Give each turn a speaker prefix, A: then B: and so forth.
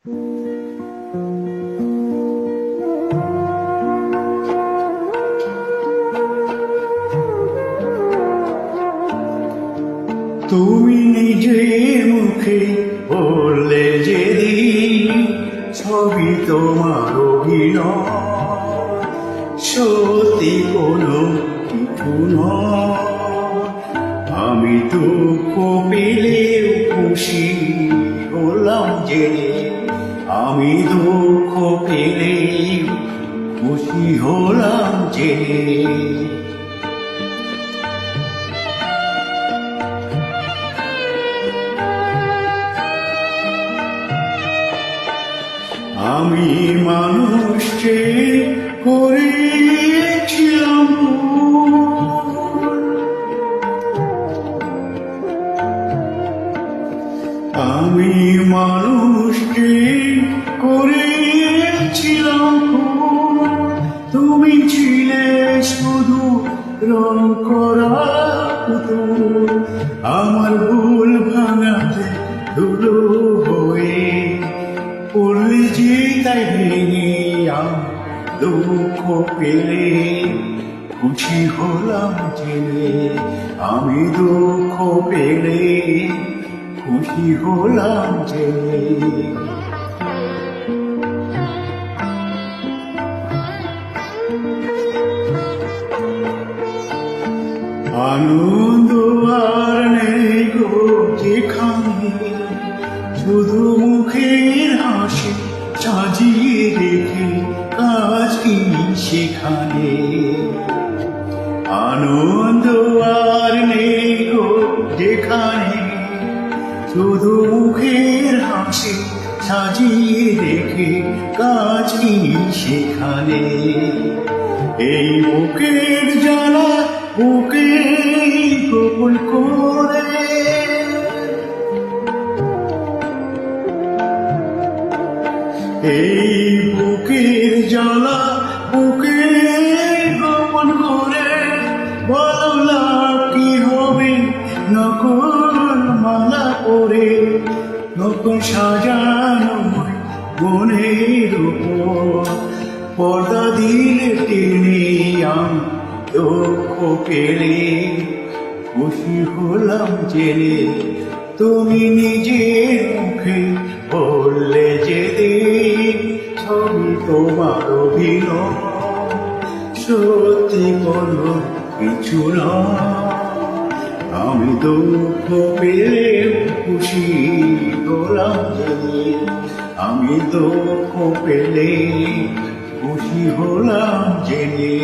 A: তুমি নিজের মুখে বললে যেদিন ছবি তোমার অভিনয়, সত্যি কোনো কিছু নয়। আমি দুঃখ পেলেও খুশি হলাম জেনে, আমি দুঃখ পেলেও খুশি হলাম জেনে। আমি মানুষকে করেছিলাম ভুল, আমি মানুষকে করেছিলাম ভুল। তুমি ছিলে শুধু রং করা পুতুল, আমার ভুল ভাঙাতে ধুলো হয়ে পড়লে যে তাই ভেঙে। আমি দুঃখ পেলে খুশি হলাম জেনে, আমি দুঃখ পেলে খুশি হলাম জেনে। আনন্দ আর নেই গো যেখানে, শুধু মুখের হাসি সাজিয়ে রেখে কাজ কি সেখানে। আনন্দ আর নেই গো যেখানে, শুধু মুখের হাসি সাজিয়ে রেখে কাজ কি সেখানে। এই বুকের জ্বালা বুকে গোপন করে, এই বুকের জ্বালা বুকে গোপন করে, বলো লাভ কি হবে নকল মালা পরে। নকল সাজানো মনের উপর পর্দা দিলে টেনে, আমি দুঃখ পেলে খুশি হলাম জেনে। তুমি নিজের মুখে বললে যেদিন ছবি তোমার অভিনয়, সত্যি কোনো কিছু নয়। আমি দুঃখ পেলে খুশি হলাম জেনে, আমি দুঃখ পেলে খুশি হলাম জেনে।